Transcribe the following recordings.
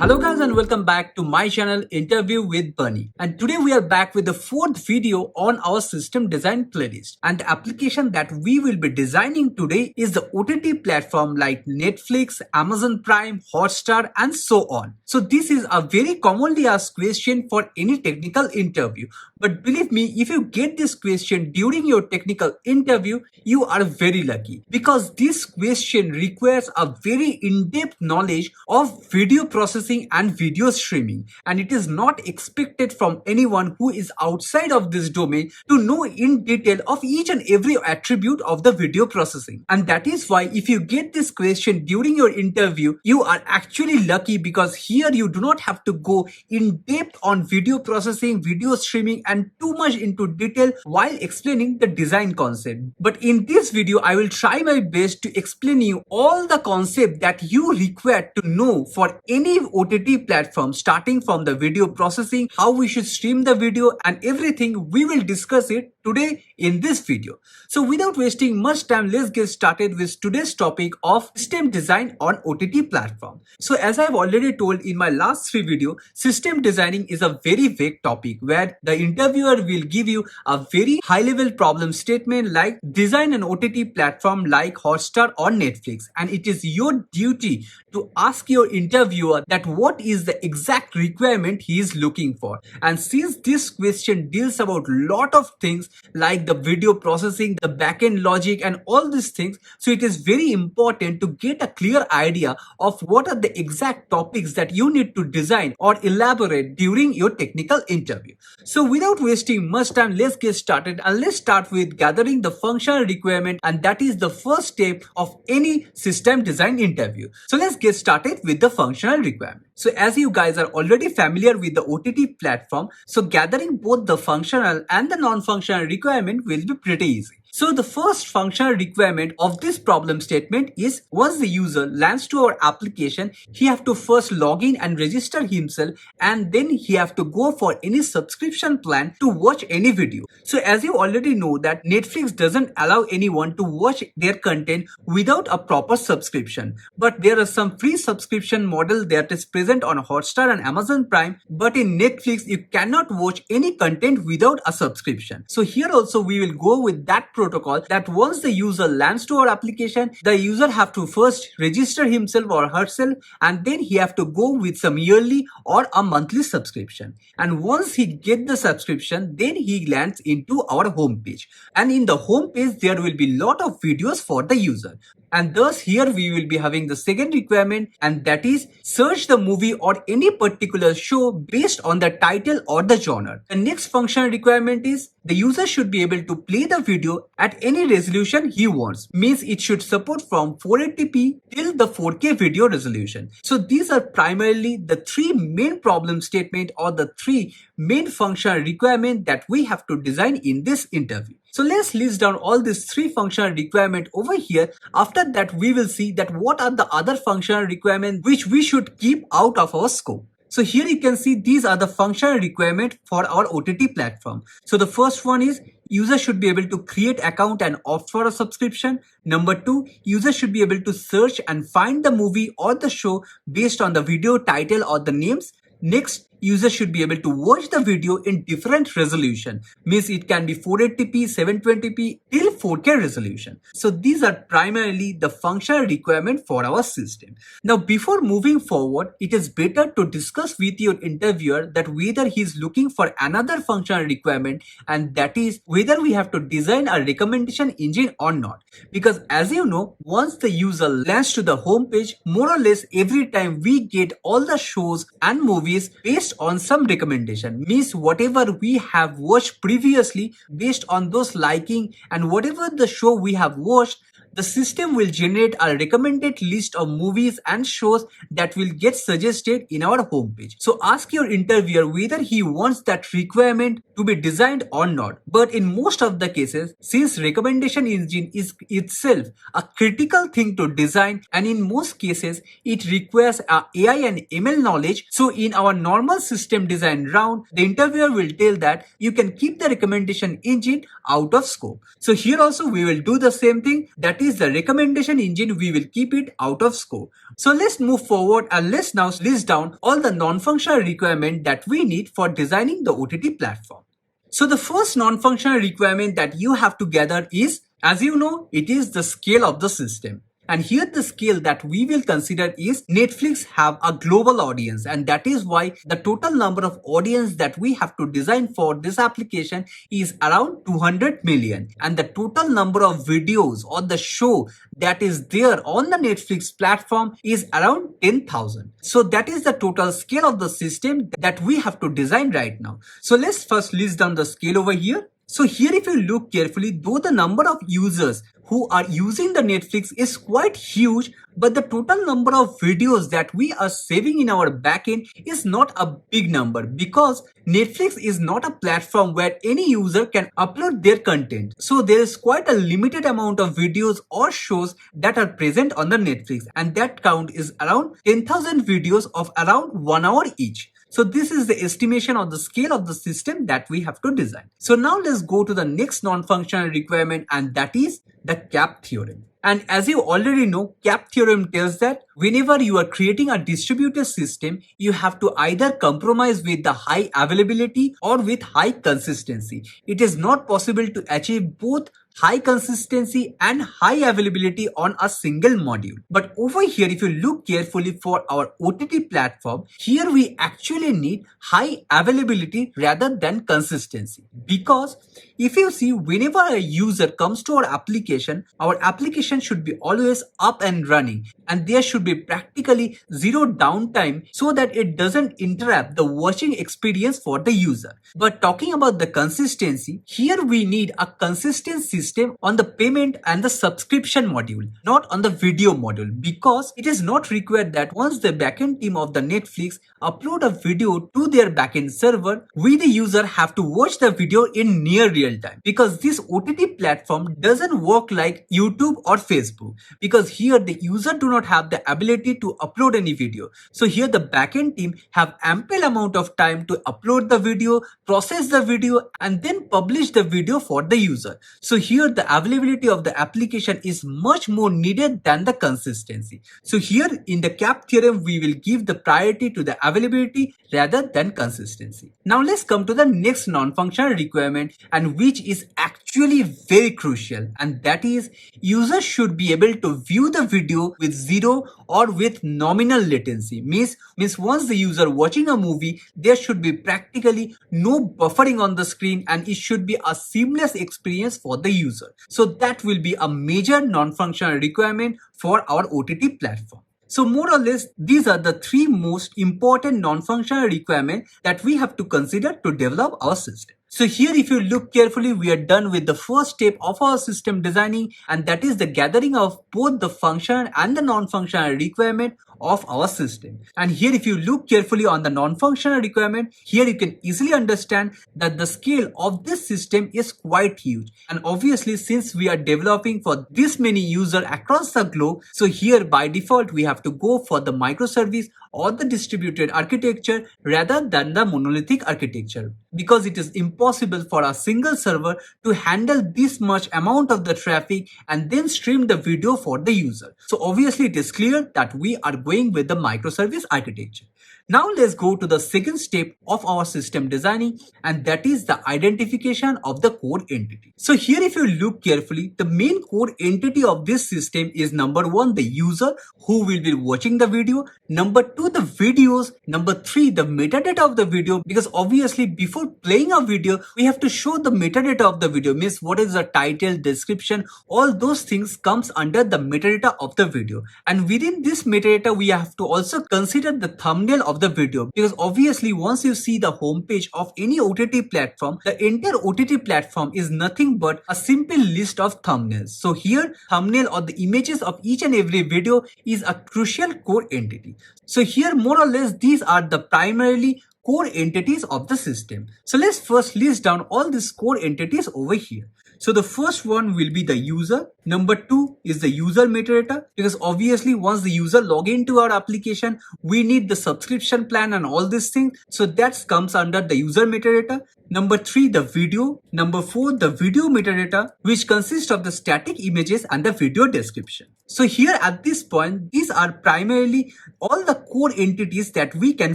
Hello guys and welcome back to my channel Interview with Bunny, and today we are back with the fourth video on our system design playlist. And the application that we will be designing today is the OTT platform like Netflix, Amazon Prime, Hotstar and so on. So this is a very commonly asked question for any technical interview, but believe me, if you get this question during your technical interview, you are very lucky, because this question requires a very in-depth knowledge of video processing and video streaming, and it is not expected from anyone who is outside of this domain to know in detail of each and every attribute of the video processing. And that is why if you get this question during your interview, you are actually lucky, because here you do not have to go in depth on video processing, video streaming and too much into detail while explaining the design concept. But in this video I will try my best to explain you all the concept that you require to know for any OTT platform, starting from the video processing, how we should stream the video and everything. We will discuss it today in this video. So without wasting much time, let's get started with today's topic of system design on OTT platform. So as I've already told in my last 3 videos, system designing is a very vague topic where the interviewer will give you a very high level problem statement like design an OTT platform like Hotstar or Netflix, and it is your duty to ask your interviewer that what is the exact requirement he is looking for. And since this question deals about lot of things like the video processing, the backend logic and all these things, so it is very important to get a clear idea of what are the exact topics that you need to design or elaborate during your technical interview. So without wasting much time, let's get started, and let's start with gathering the functional requirement, and that is the first step of any system design interview. So let's get started with the functional requirement. So as you guys are already familiar with the OTT platform, so gathering both the functional and the non-functional requirement will be pretty easy. So the first functional requirement of this problem statement is, once the user lands to our application, he have to first log in and register himself, and then he have to go for any subscription plan to watch any video. So as you already know that Netflix doesn't allow anyone to watch their content without a proper subscription, but there are some free subscription model that is present on Hotstar and Amazon Prime, but in Netflix you cannot watch any content without a subscription. So here also we will go with that protocol that once the user lands to our application, the user have to first register himself or herself, and then he have to go with some yearly or a monthly subscription. And once he get the subscription, then he lands into our home page, and in the home page there will be lot of videos for the user. And thus here we will be having the second requirement, and that is search the movie or any particular show based on the title or the genre. The next functional requirement is the user should be able to play the video at any resolution he wants. Means it should support from 480p till the 4K video resolution. So these are primarily the 3 main problem statement or the 3 main functional requirement that we have to design in this interview. So let's list down all these 3 functional requirements over here. After that we will see that what are the other functional requirements which we should keep out of our scope. So here you can see these are the functional requirements for our OTT platform. So the first one is user should be able to create account and opt for a subscription. Number 2, user should be able to search and find the movie or the show based on the video title or the names. Next, user should be able to watch the video in different resolution. Means it can be 480p, 720p till 4K resolution. So these are primarily the functional requirement for our system. Now before moving forward, it is better to discuss with your interviewer that whether he is looking for another functional requirement, and that is whether we have to design a recommendation engine or not. Because as you know, once the user lands to the home page, more or less every time we get all the shows and movies based on some recommendation. Means whatever we have watched previously, based on those liking and whatever the show we have watched, the system will generate a recommended list of movies and shows that will get suggested in our homepage. So ask your interviewer whether he wants that requirement to be designed or not. But in most of the cases, since recommendation engine is itself a critical thing to design, and in most cases it requires a AI and ML knowledge, so in our normal system design round, the interviewer will tell that you can keep the recommendation engine out of scope. So here also we will do the same thing, that is the recommendation engine, we will keep it out of scope. So let's move forward and let's now list down all the non-functional requirements that we need for designing the OTT platform. So the first non-functional requirement that you have to gather is, as you know, it is the scale of the system. And here the scale that we will consider is Netflix have a global audience, and that is why the total number of audience that we have to design for this application is around 200 million. And the total number of videos or the show that is there on the Netflix platform is around 10,000. So that is the total scale of the system that we have to design right now. So let's first list down the scale over here. So here if you look carefully, though the number of users who are using the Netflix is quite huge, but the total number of videos that we are saving in our backend is not a big number, because Netflix is not a platform where any user can upload their content. So there is quite a limited amount of videos or shows that are present on the Netflix, and that count is around 10,000 videos of around 1 hour each. So this is the estimation of the scale of the system that we have to design. So now let's go to the next non-functional requirement, and that is the cap theorem. And as you already know, cap theorem tells that whenever you are creating a distributed system, you have to either compromise with the high availability or with high consistency. It is not possible to achieve both high consistency and high availability on a single module. But over here, if you look carefully for our OTT platform, here we actually need high availability rather than consistency. Because if you see, whenever a user comes to our application should be always up and running, and there should be practically zero downtime so that it doesn't interrupt the watching experience for the user. But talking about the consistency, here we need a consistent system on the payment and the subscription module, not on the video module, because it is not required that once the backend team of the Netflix upload a video to their backend server, we the user have to watch the video in near real time, because this OTT platform doesn't work like YouTube or Facebook, because here the user do not have the ability to upload any video. So here the backend team have ample amount of time to upload the video, process the video, and then publish the video for the user. So here the availability of the application is much more needed than the consistency. So here in the cap theorem, we will give the priority to the availability rather than consistency. Now let's come to the next non-functional requirement, and which is actually very crucial, and that is users should be able to view the video with zero or with nominal latency. Means once the user watching a movie, there should be practically no buffering on the screen, and it should be a seamless experience for the user. So that will be a major non-functional requirement for our OTT platform. So more or less, these are the three most important non-functional requirements that we have to consider to develop our system. So here if you look carefully, we are done with the first step of our system designing, and that is the gathering of both the functional and the non-functional requirement of our system. And here if you look carefully on the non-functional requirement, here you can easily understand that the scale of this system is quite huge. And obviously, since we are developing for this many users across the globe, so here by default we have to go for the microservice or the distributed architecture rather than the monolithic architecture, because it is impossible for a single server to handle this much amount of the traffic and then stream the video for the user. So obviously it is clear that we are going with the microservice architecture. Now let's go to the second step of our system designing, and that is the identification of the core entity. So here if you look carefully, the main core entity of this system is number one, the user who will be watching the video, number two, the videos, number three, the metadata of the video, because obviously before playing a video, we have to show the metadata of the video, means what is the title, description, all those things comes under the metadata of the video. And within this metadata, we have to also consider the thumbnail of the video, because obviously once you see the homepage of any OTT platform, the entire OTT platform is nothing but a simple list of thumbnails. So here thumbnail or the images of each and every video is a crucial core entity. So here more or less these are the primarily core entities of the system. So let's first list down all these core entities over here. So the first one will be the user. Number two is the user metadata, because obviously once the user log into our application, we need the subscription plan and all these things. So that comes under the user metadata. Number 3, the video. Number 4, the video metadata, which consists of the static images and the video description. So here at this point, these are primarily all the core entities that we can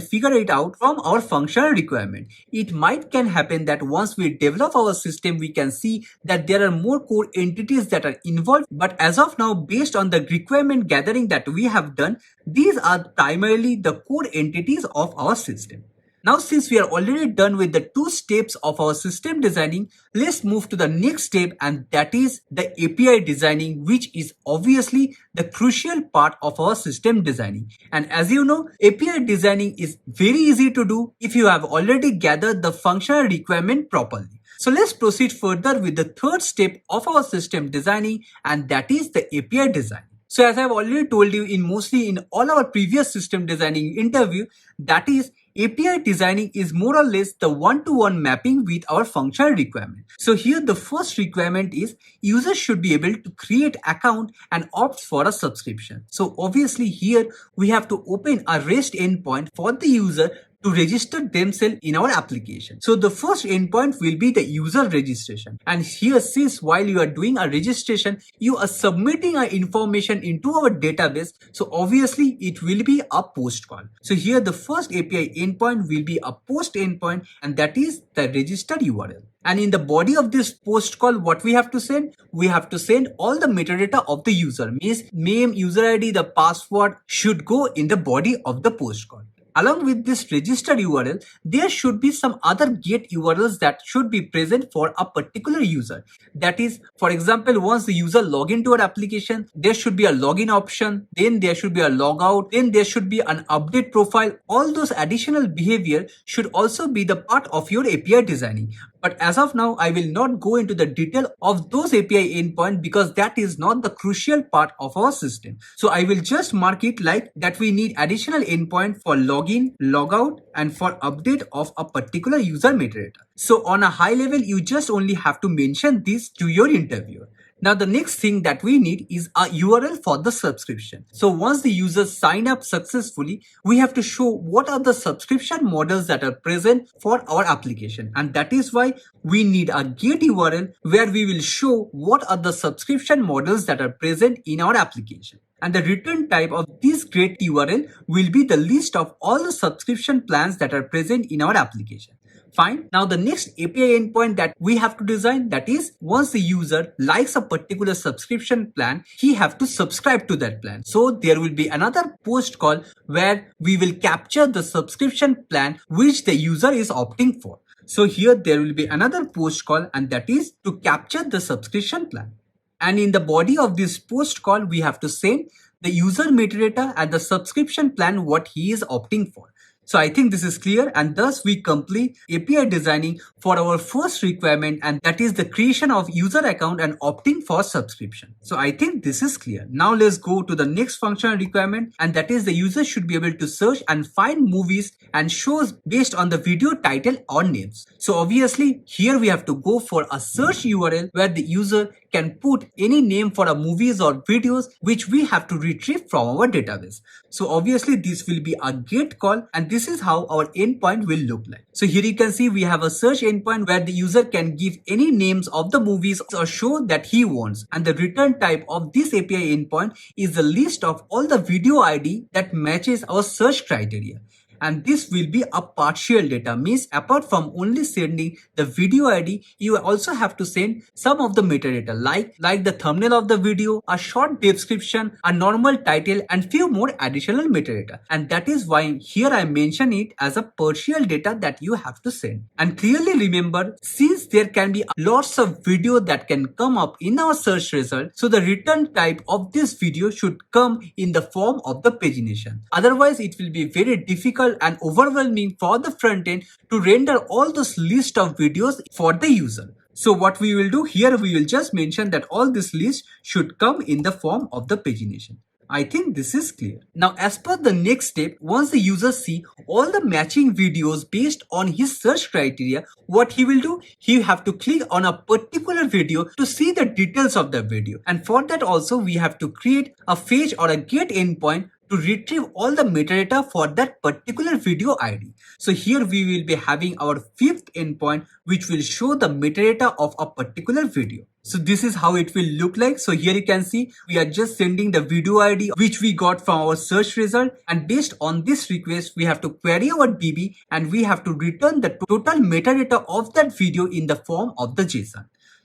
figure it out from our functional requirement. It might can happen that once we develop our system, we can see that there are more core entities that are involved. But as of now, based on the requirement gathering that we have done, these are primarily the core entities of our system. Now, since we are already done with the 2 steps of our system designing, let's move to the next step, and that is the API designing, which is obviously the crucial part of our system designing. And as you know, API designing is very easy to do if you have already gathered the functional requirement properly. So let's proceed further with the 3rd step of our system designing, and that is the API design. So as I've already told you mostly in all our previous system designing interview, that is API designing is more or less the one-to-one mapping with our functional requirement. So here the first requirement is users should be able to create account and opt for a subscription. So obviously here we have to open a REST endpoint for the user to register themselves in our application. So the first endpoint will be the user registration. And here, since while you are doing a registration, you are submitting our information into our database. So obviously it will be a post call. So here the first API endpoint will be a post endpoint, and that is the registered URL. And in the body of this post call, what we have to send? We have to send all the metadata of the user. Means name, user ID, the password should go in the body of the post call. Along with this registered URL, there should be some other get URLs that should be present for a particular user. That is, for example, once the user log into our application, there should be a login option, then there should be a logout, then there should be an update profile. All those additional behavior should also be the part of your API designing. But as of now, I will not go into the detail of those API endpoints because that is not the crucial part of our system. So I will just mark it like that we need additional endpoint for login, logout, and for update of a particular user metadata. So on a high level, you just only have to mention this to your interviewer. Now the next thing that we need is a URL for the subscription. So once the users sign up successfully, we have to show what are the subscription models that are present for our application. And that is why we need a get URL where we will show what are the subscription models that are present in our application. And the return type of this get URL will be the list of all the subscription plans that are present in our application. Fine. Now the next API endpoint that we have to design, that is once the user likes a particular subscription plan, he have to subscribe to that plan. So there will be another post call where we will capture the subscription plan which the user is opting for. So here there will be another post call, and that is to capture the subscription plan. And in the body of this post call, we have to send the user metadata and the subscription plan what he is opting for. So I think this is clear, and thus we complete API designing for our first requirement, and that is the creation of user account and opting for subscription. So I think this is clear. Now let's go to the next functional requirement, and that is the user should be able to search and find movies and shows based on the video title or names. So obviously here we have to go for a search URL where the user can put any name for a movies or videos which we have to retrieve from our database. So obviously this will be a get call, and this is how our endpoint will look like. So here you can see we have a search endpoint where the user can give any names of the movies or show that he wants, and the return type of this API endpoint is the list of all the video ID that matches our search criteria. And this will be a partial data, means apart from only sending the video ID, you also have to send some of the metadata like the thumbnail of the video, a short description, a normal title, and few more additional metadata. And that is why here I mention it as a partial data that you have to send. And clearly remember, since there can be lots of video that can come up in our search result, so the return type of this video should come in the form of the pagination. Otherwise it will be very difficult and overwhelming for the front end to render all those list of videos for the user. So what we will do here, we will just mention that all this list should come in the form of the pagination. I think this is clear. Now as per the next step, once the user see all the matching videos based on his search criteria, what he will do, he have to click on a particular video to see the details of the video. And for that also we have to create a fetch or a get endpoint to retrieve all the metadata for that particular video ID. So here we will be having our fifth endpoint, which will show the metadata of a particular video. So this is how it will look like. So here you can see we are just sending the video ID which we got from our search result, and based on this request we have to query our DB and we have to return the total metadata of that video in the form of the JSON.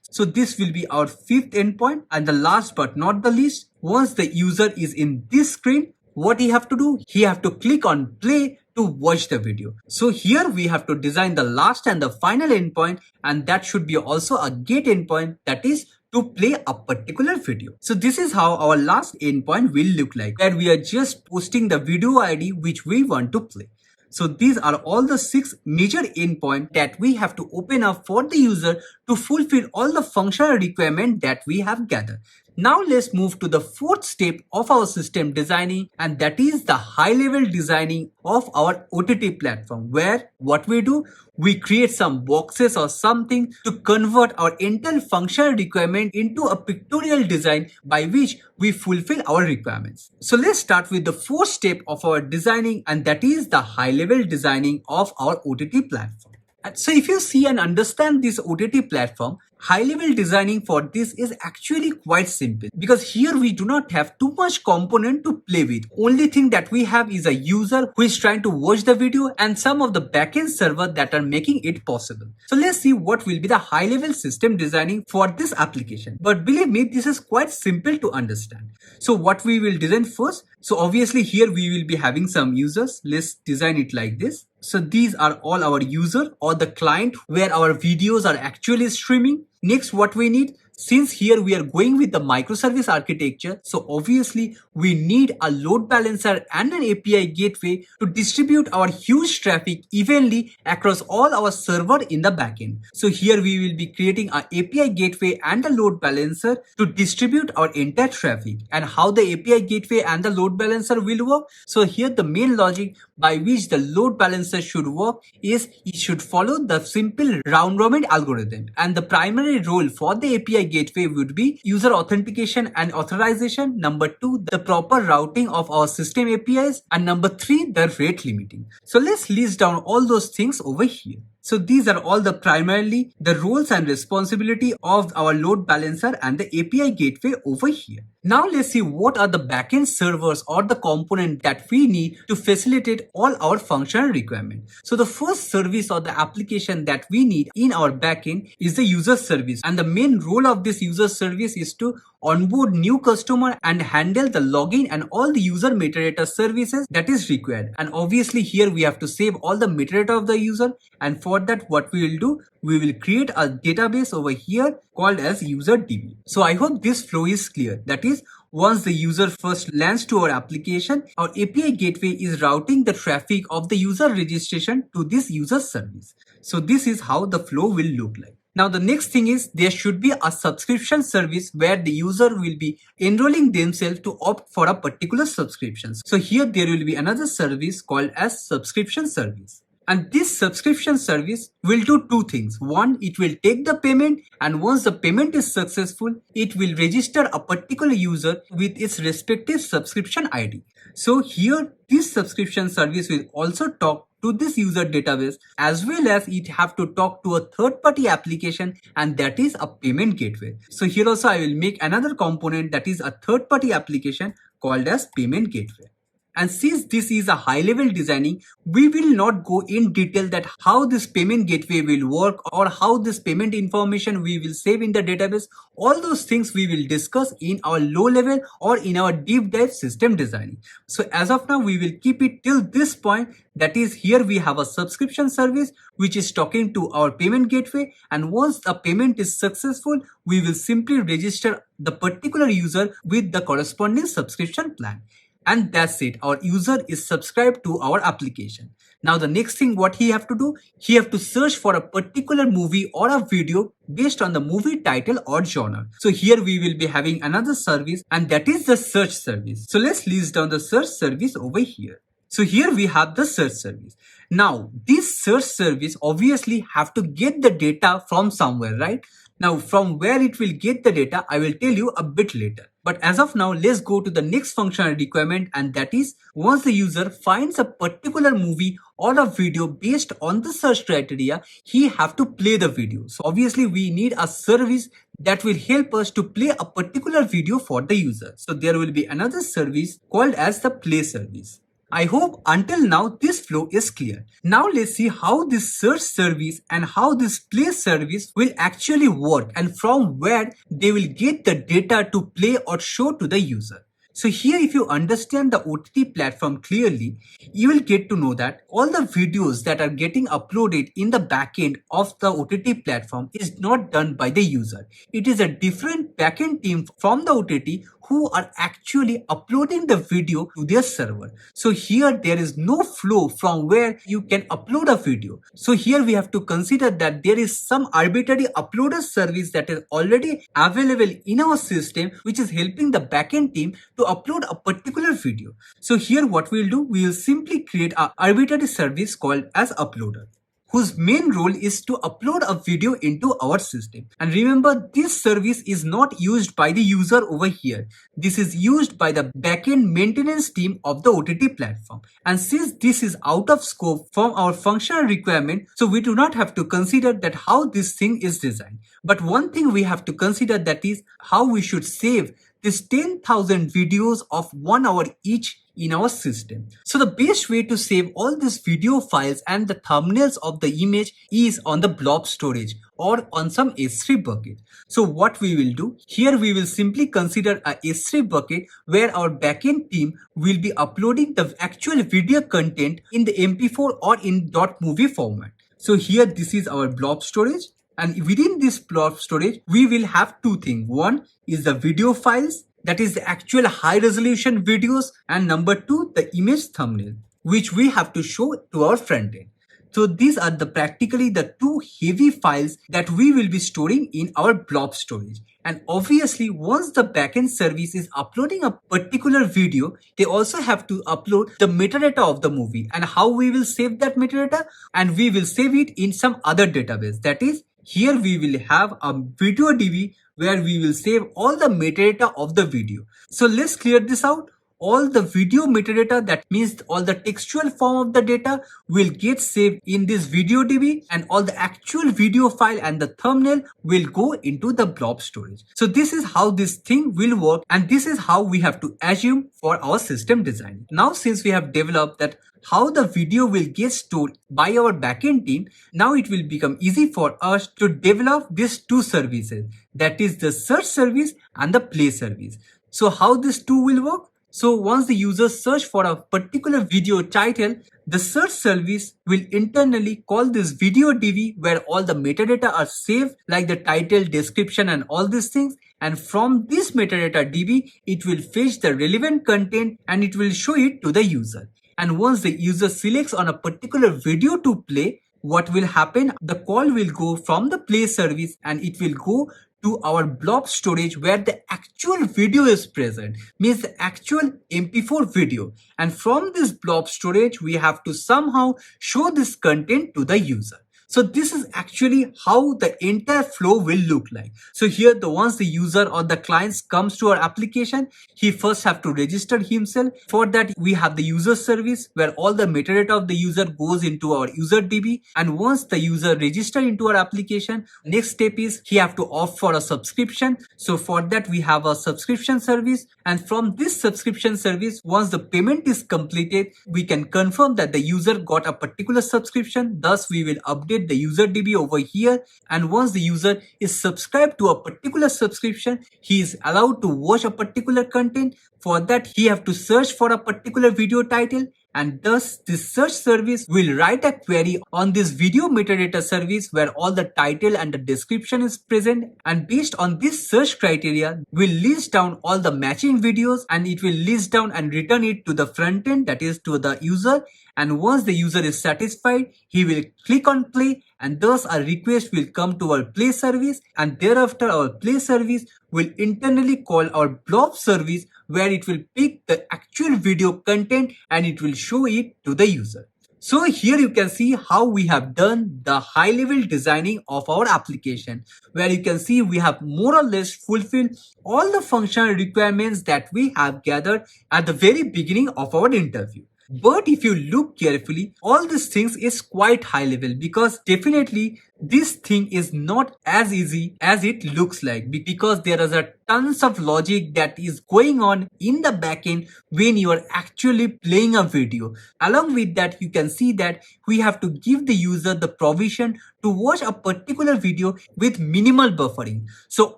So this will be our fifth endpoint. And the last but not the least, once the user is in this screen, what he have to do? He have to click on play to watch the video. So here we have to design the last and the final endpoint, and that should be also a get endpoint, that is to play a particular video. So this is how our last endpoint will look like, where we are just posting the video ID which we want to play. So these are all the 6 major endpoints that we have to open up for the user to fulfill all the functional requirements that we have gathered. Now let's move to the fourth step of our system designing, and that is the high level designing of our OTT platform, where what we do, we create some boxes or something to convert our entire functional requirement into a pictorial design by which we fulfill our requirements. So let's start with the fourth step of our designing, and that is the high level designing of our OTT platform. And so if you see and understand this OTT platform, high level designing for this is actually quite simple, because here we do not have too much component to play with. Only thing that we have is a user who is trying to watch the video and some of the backend server that are making it possible. So let's see what will be the high level system designing for this application. But believe me, this is quite simple to understand. So what we will design first, so obviously here we will be having some users. Let's design it like this. So these are all our user or the client where our videos are actually streaming. Next, what we need, since here we are going with the microservice architecture, so obviously we need a load balancer and an API gateway to distribute our huge traffic evenly across all our server in the backend. So here we will be creating an API gateway and a load balancer to distribute our entire traffic. And how the API gateway and the load balancer will work? So here the main logic by which the load balancer should work is it should follow the simple round robin algorithm, and the primary role for the API gateway would be user authentication and authorization, number 2 the proper routing of our system APIs, and number 3 the rate limiting. So let's list down all those things over here. So these are all the primarily the roles and responsibility of our load balancer and the API gateway over here. Now let's see what are the backend servers or the component that we need to facilitate all our functional requirements. So the first service or the application that we need in our backend is the user service, and the main role of this user service is to onboard new customer and handle the login and all the user metadata services that is required. And obviously here we have to save all the metadata of the user, and for that what we will do, we will create a database over here called as user DB. So I hope this flow is clear. That is, once the user first lands to our application, our API gateway is routing the traffic of the user registration to this user service. So this is how the flow will look like. Now the next thing is there should be a subscription service where the user will be enrolling themselves to opt for a particular subscription. So here there will be another service called as subscription service. And this subscription service will do 2 things. One, it will take the payment, and once the payment is successful, it will register a particular user with its respective subscription ID. So here this subscription service will also talk to this user database, as well as it have to talk to a third-party application, and that is a payment gateway. So here also I will make another component that is a third-party application called as payment gateway. And since this is a high level designing, we will not go in detail that how this payment gateway will work or how this payment information we will save in the database. All those things we will discuss in our low level or in our deep dive system designing. So as of now, we will keep it till this point. That is, here we have a subscription service which is talking to our payment gateway, and once the payment is successful, we will simply register the particular user with the corresponding subscription plan. And that's it. Our user is subscribed to our application. Now the next thing what he have to do, he have to search for a particular movie or a video based on the movie title or genre. So here we will be having another service, and that is the search service. So let's list down the search service over here. So here we have the search service. Now this search service obviously have to get the data from somewhere, right? Now from where it will get the data, I will tell you a bit later. But as of now, let's go to the next functional requirement, and that is once the user finds a particular movie or a video based on the search criteria, he have to play the video. So obviously we need a service that will help us to play a particular video for the user. So there will be another service called as the play service. I hope until now this flow is clear. Now let's see how this search service and how this play service will actually work and from where they will get the data to play or show to the user. So here if you understand the OTT platform clearly, you will get to know that all the videos that are getting uploaded in the backend of the OTT platform is not done by the user. It is a different backend team from the OTT who are actually uploading the video to their server. So here there is no flow from where you can upload a video. So here we have to consider that there is some arbitrary uploader service that is already available in our system, which is helping the backend team to upload a particular video. So here what we will do, we will simply create an arbitrary service called as uploader, whose main role is to upload a video into our system. And remember, this service is not used by the user over here. This is used by the backend maintenance team of the OTT platform. And since this is out of scope from our functional requirement, so we do not have to consider that how this thing is designed. But one thing we have to consider, that is how we should save this 10,000 videos of 1 hour each in our system. So the best way to save all these video files and the thumbnails of the image is on the blob storage or on some S3 bucket. So what we will do, here we will simply consider a S3 bucket where our backend team will be uploading the actual video content in the MP4 or in .movie format. So here this is our blob storage. And within this blob storage, we will have two things. One is the video files, that is the actual high resolution videos, and number two, the image thumbnail, which we have to show to our front end. So these are practically the two heavy files that we will be storing in our blob storage. And obviously, once the backend service is uploading a particular video, they also have to upload the metadata of the movie. And how we will save that metadata? And we will save it in some other database. That is, here we will have a video DB where we will save all the metadata of the video. So let's clear this out. All the video metadata, that means all the textual form of the data, will get saved in this video DB, and all the actual video file and the thumbnail will go into the blob storage. So this is how this thing will work, and this is how we have to assume for our system design. Now since we have developed that how the video will get stored by our backend team, now it will become easy for us to develop these two services, that is the search service and the play service. So how these two will work? So once the user search for a particular video title, the search service will internally call this video DB where all the metadata are saved, like the title, description and all these things. And from this metadata DB, it will fetch the relevant content and it will show it to the user. And once the user selects on a particular video to play, what will happen? The call will go from the play service and it will go to our blob storage where the actual video is present, means the actual MP4 video. And from this blob storage, we have to somehow show this content to the user. So this is actually how the entire flow will look like. So here, once the user or the client comes to our application, he first have to register himself. For that, we have the user service where all the metadata of the user goes into our user DB. And once the user register into our application, next step is he have to opt for a subscription. So for that, we have a subscription service. And from this subscription service, once the payment is completed, we can confirm that the user got a particular subscription. Thus, we will update the user DB over here. And once the user is subscribed to a particular subscription, he is allowed to watch a particular content. For that, he have to search for a particular video title. And thus, this search service will write a query on this video metadata service where all the title and the description is present. And based on this search criteria, will list down all the matching videos and it will list down and return it to the front end, that is to the user. And once the user is satisfied, he will click on play, and thus a request will come to our play service, and thereafter our play service will internally call our blob service where it will pick the actual video content and it will show it to the user. So here you can see how we have done the high level designing of our application, where you can see we have more or less fulfilled all the functional requirements that we have gathered at the very beginning of our interview. But if you look carefully, all these things is quite high level, because definitely this thing is not as easy as it looks like, because there is a tons of logic that is going on in the backend when you are actually playing a video. Along with that, you can see that we have to give the user the provision to watch a particular video with minimal buffering. So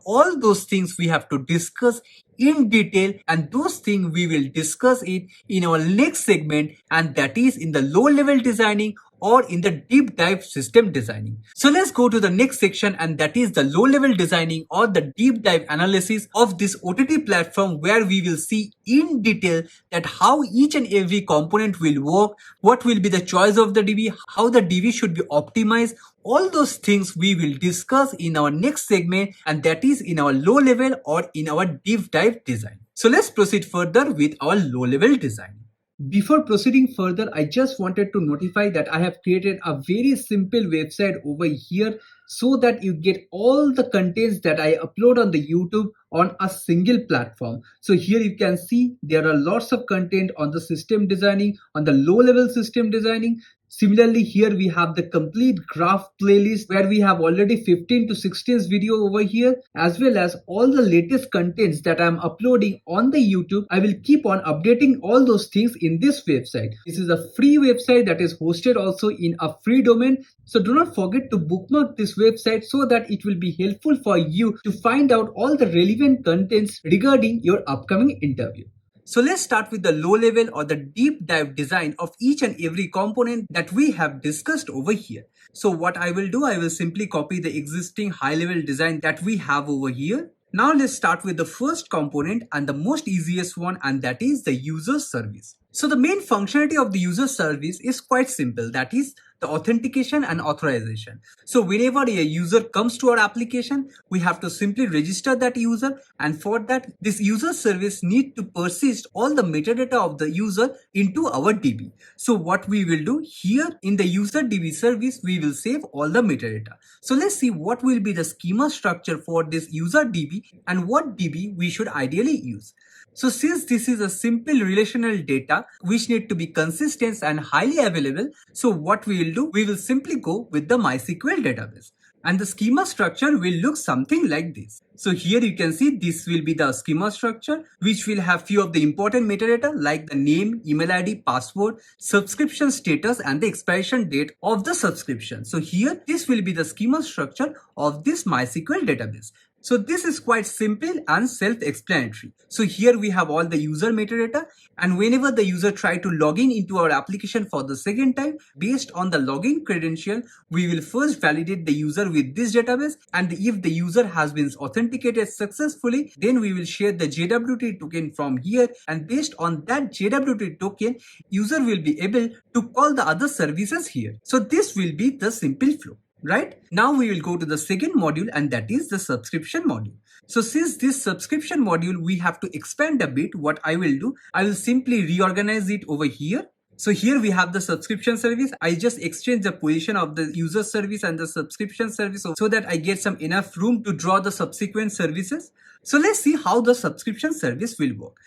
all those things we have to discuss in detail, and those things we will discuss it in our next segment, and that is in the low level designing or in the deep dive system designing. So let's go to the next section, and that is the low level designing or the deep dive analysis of this OTT platform, where we will see in detail that how each and every component will work, what will be the choice of the DB, how the DB should be optimized. All those things we will discuss in our next segment, and that is in our low level or in our deep dive design. So let's proceed further with our low level design. Before proceeding further, I just wanted to notify that I have created a very simple website over here, so that you get all the contents that I upload on the YouTube on a single platform. So here you can see there are lots of content on the system designing, on the low level system designing. Similarly, here we have the complete graph playlist, where we have already 15 to 16 video over here, as well as all the latest contents that I'm uploading on the YouTube. I will keep on updating all those things in this website. This is a free website that is hosted also in a free domain. So do not forget to bookmark this website, so that it will be helpful for you to find out all the relevant contents regarding your upcoming interview. So let's start with the low level or the deep dive design of each and every component that we have discussed over here. So what I will do, I will simply copy the existing high level design that we have over here. Now let's start with the first component and the most easiest one, and that is the user service. So the main functionality of the user service is quite simple, that is the authentication and authorization. So whenever a user comes to our application, we have to simply register that user, and for that this user service need to persist all the metadata of the user into our DB. So what we will do here in the user DB service, we will save all the metadata. So let's see what will be the schema structure for this user DB and what DB we should ideally use. So since this is a simple relational data which need to be consistent and highly available, so what we will do, we will simply go with the MySQL database. And the schema structure will look something like this. So here you can see this will be the schema structure, which will have few of the important metadata like the name, email ID, password, subscription status, and the expiration date of the subscription. So here this will be the schema structure of this MySQL database. So this is quite simple and self-explanatory. So here we have all the user metadata, and whenever the user try to log in into our application for the second time, based on the login credential, we will first validate the user with this database, and if the user has been authenticated successfully, then we will share the JWT token from here, and based on that JWT token, user will be able to call the other services here. So this will be the simple flow. Right? Now we will go to the second module, and that is the subscription module. So since this subscription module we have to expand a bit, what I will do, I will simply reorganize it over here. So here we have the subscription service. I just exchange the position of the user service and the subscription service so that I get some enough room to draw the subsequent services. So let's see how the subscription service will work.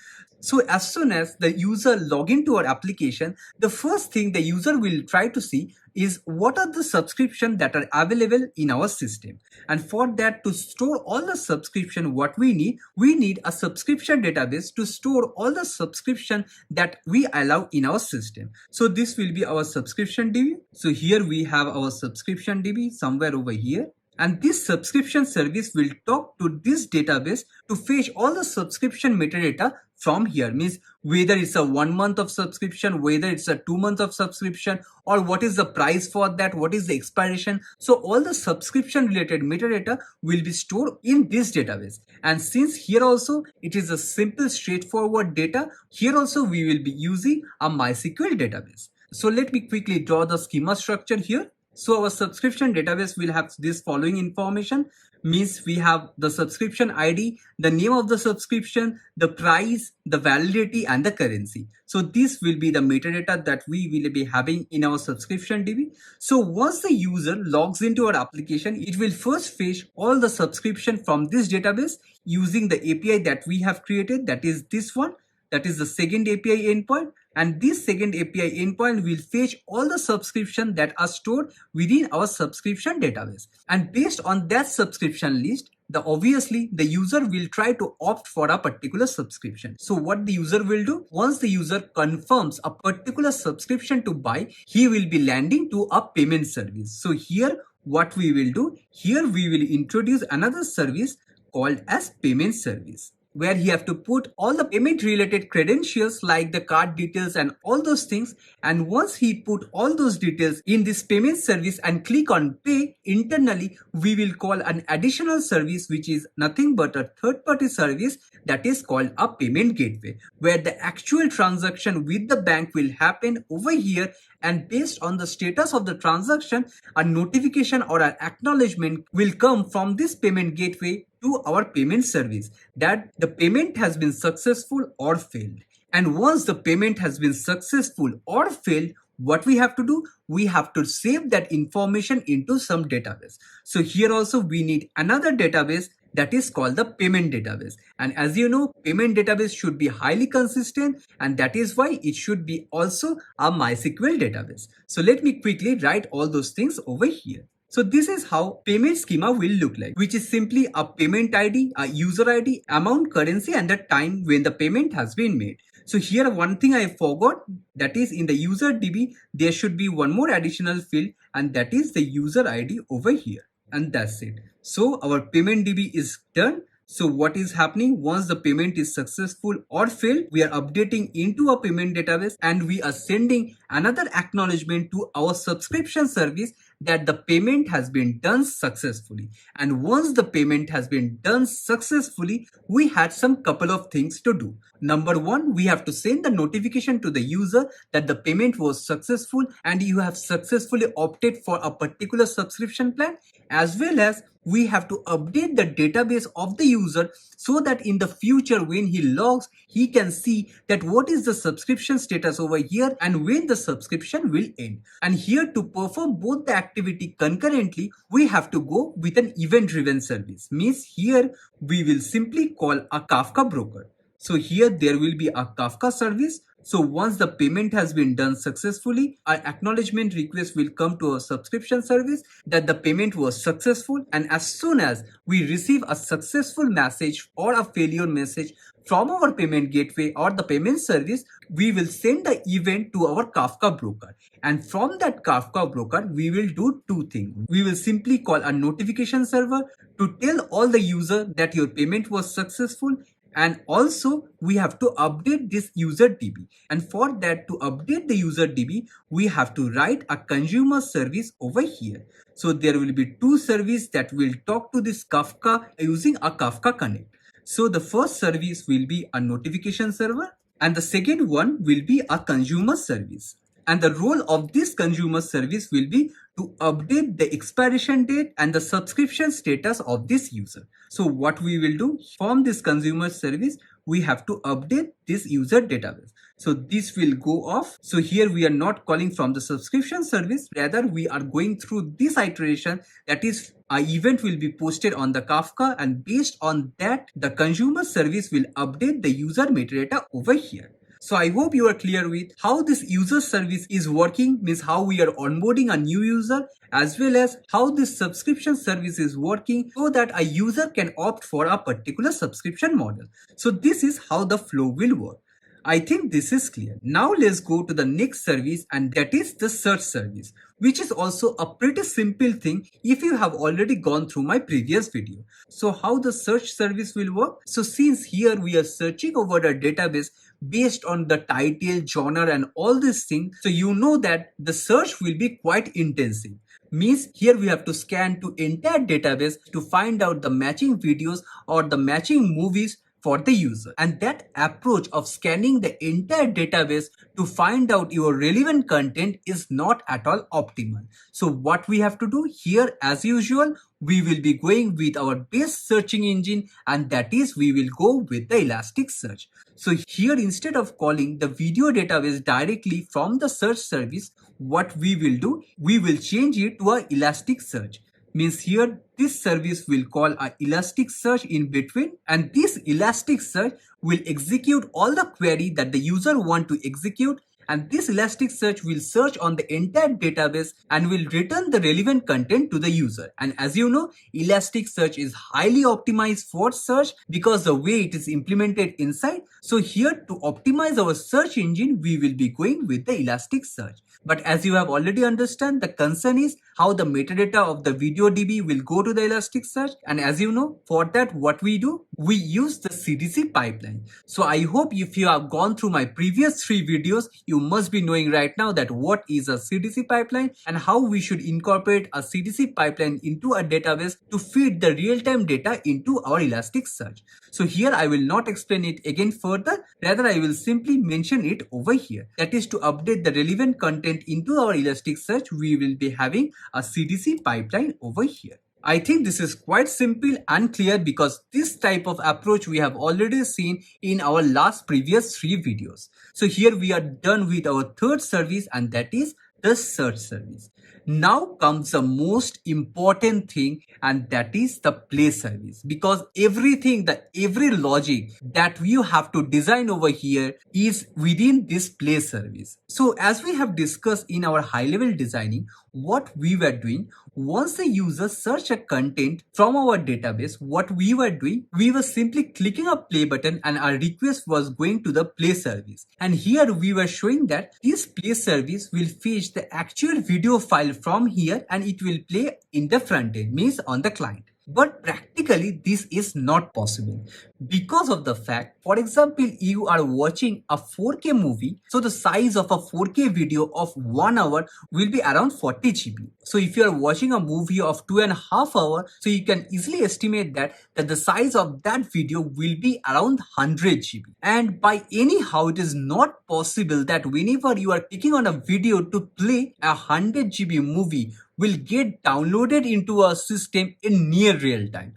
So as soon as the user log into our application, the first thing the user will try to see is what are the subscriptions that are available in our system. And for that, to store all the subscription, what we need a subscription database to store all the subscription that we allow in our system. So this will be our subscription DB. So here we have our subscription DB somewhere over here. And this subscription service will talk to this database to fetch all the subscription metadata from here. Means whether it's a 1 month of subscription, whether it's a 2 month of subscription, or what is the price for that, what is the expiration. So all the subscription related metadata will be stored in this database. And since here also it is a simple straightforward data, here also we will be using a MySQL database. So let me quickly draw the schema structure here. So our subscription database will have this following information. Means we have the subscription ID, the name of the subscription, the price, the validity, and the currency. So this will be the metadata that we will be having in our subscription DB. So once the user logs into our application, it will first fetch all the subscription from this database using the API that we have created, that is this one. That is the second API endpoint, and this second API endpoint will fetch all the subscription that are stored within our subscription database. And based on that subscription list, obviously the user will try to opt for a particular subscription. So what the user will do, once the user confirms a particular subscription to buy, he will be landing to a payment service. So here what we will do, here we will introduce another service called as payment service, where he have to put all the payment related credentials like the card details and all those things. And once he put all those details in this payment service and click on pay, internally we will call an additional service which is nothing but a third party service that is called a payment gateway, where the actual transaction with the bank will happen over here, and based on the status of the transaction, a notification or an acknowledgement will come from this payment gateway to our payment service that the payment has been successful or failed. And once the payment has been successful or failed, what we have to do, we have to save that information into some database. So here also we need another database that is called the payment database. And as you know, payment database should be highly consistent, and that is why it should be also a MySQL database. So let me quickly write all those things over here. So this is how payment schema will look like, which is simply a payment ID, a user ID, amount, currency, and the time when the payment has been made. So here one thing I forgot, that is in the user DB, there should be one more additional field, and that is the user ID over here. And that's it. So our payment DB is done. So what is happening, once the payment is successful or failed, we are updating into a payment database and we are sending another acknowledgement to our subscription service that the payment has been done successfully. And once the payment has been done successfully, we had some couple of things to do. Number one, we have to send the notification to the user that the payment was successful and you have successfully opted for a particular subscription plan, as well as we have to update the database of the user so that in the future when he logs, he can see that what is the subscription status over here and when the subscription will end. And here, to perform both the activity concurrently, we have to go with an event driven service. Means here we will simply call a Kafka broker. So here there will be a Kafka service. So once the payment has been done successfully, our acknowledgement request will come to our subscription service that the payment was successful. And as soon as we receive a successful message or a failure message from our payment gateway or the payment service, we will send the event to our Kafka broker. And from that Kafka broker, we will do two things. We will simply call a notification server to tell all the user that your payment was successful. And also we have to update this user DB. And for that, to update the user DB, we have to write a consumer service over here. So there will be two services that will talk to this Kafka using a Kafka Connect. So the first service will be a notification server and the second one will be a consumer service. And the role of this consumer service will be to update the expiration date and the subscription status of this user. So what we will do, from this consumer service, we have to update this user database. So this will go off. So here we are not calling from the subscription service, rather we are going through this iteration, that is an event will be posted on the Kafka, and based on that the consumer service will update the user metadata over here. So I hope you are clear with how this user service is working, means how we are onboarding a new user, as well as how this subscription service is working so that a user can opt for a particular subscription model. So this is how the flow will work. I think this is clear. Now let's go to the next service, and that is the search service, which is also a pretty simple thing if you have already gone through my previous video. So how the search service will work? So since here we are searching over the database based on the title, genre and all these things, so you know that the search will be quite intensive. Means here we have to scan to entire database to find out the matching videos or the matching movies for the user. And that approach of scanning the entire database to find out your relevant content is not at all optimal. So what we have to do here, as usual, we will be going with our base searching engine, and that is we will go with the Elasticsearch. So here, instead of calling the video database directly from the search service, what we will do, we will change it to a Elasticsearch. Means here this service will call a Elasticsearch in between, and this Elasticsearch will execute all the query that the user want to execute, and this Elasticsearch will search on the entire database and will return the relevant content to the user. And as you know, Elasticsearch is highly optimized for search because the way it is implemented inside. So here, to optimize our search engine, we will be going with the Elasticsearch. But as you have already understand, the concern is how the metadata of the video DB will go to the Elasticsearch. And as you know, for that what we do, we use the CDC pipeline. So I hope if you have gone through my previous 3 videos, you must be knowing right now that what is a CDC pipeline and how we should incorporate a CDC pipeline into a database to feed the real-time data into our Elasticsearch. So here I will not explain it again further, rather I will simply mention it over here. That is, to update the relevant content into our Elasticsearch, we will be having a CDC pipeline over here. I think this is quite simple and clear because this type of approach we have already seen in our last previous 3 videos. So here we are done with our third service, and that is the search service. Now comes the most important thing, and that is the play service, because every logic that you have to design over here is within this play service. So as we have discussed in our high level designing, what we were doing, once the user search a content from our database, what we were doing, we were simply clicking a play button and our request was going to the play service. And here we were showing that this play service will fetch the actual video file from here and it will play in the front end, means on the client. But practically this is not possible because of the fact, for example, you are watching a 4K movie, so the size of a 4K video of 1 hour will be around 40 GB. So if you are watching a movie of 2.5 hours, so you can easily estimate that the size of that video will be around 100 GB. And by anyhow, it is not possible that whenever you are clicking on a video to play, a 100 GB movie will get downloaded into our system in near real time.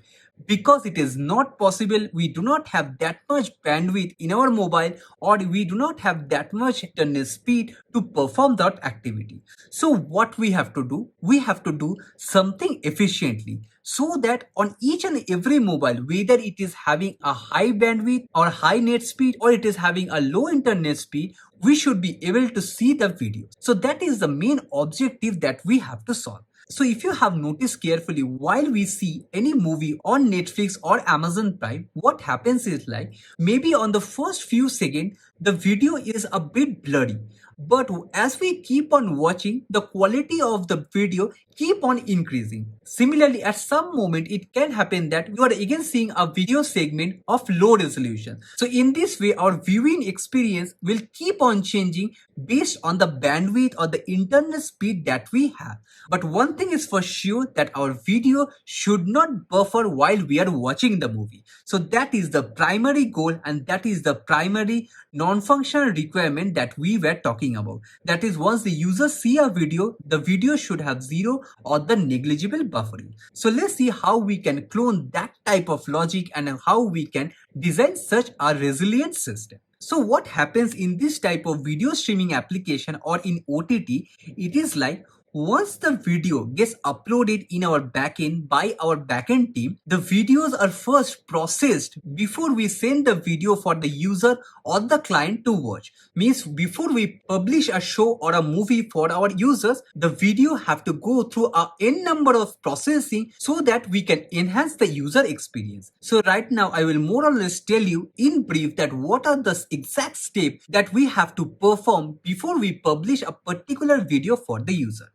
Because it is not possible, we do not have that much bandwidth in our mobile, or we do not have that much internet speed to perform that activity. So what we have to do, we have to do something efficiently, so that on each and every mobile, whether it is having a high bandwidth or high net speed, or it is having a low internet speed, we should be able to see the video. So that is the main objective that we have to solve. So if you have noticed carefully, while we see any movie on Netflix or Amazon Prime, what happens is like, maybe on the first few seconds, the video is a bit blurry. But as we keep on watching, the quality of the video keep on increasing. Similarly, at some moment, it can happen that you are again seeing a video segment of low resolution. So in this way, our viewing experience will keep on changing based on the bandwidth or the internet speed that we have. But one thing is for sure, that our video should not buffer while we are watching the movie. So that is the primary goal, and that is the primary non-functional requirement that we were talking about. That is, once the user see a video, the video should have 0 or the negligible buffering. So let's see how we can clone that type of logic and how we can design such a resilient system. So what happens in this type of video streaming application or in OTT, it is like, once the video gets uploaded in our backend by our backend team, the videos are first processed before we send the video for the user or the client to watch. Means before we publish a show or a movie for our users, the video have to go through a n number of processing so that we can enhance the user experience. So right now I will more or less tell you in brief that what are the exact steps that we have to perform before we publish a particular video for the user.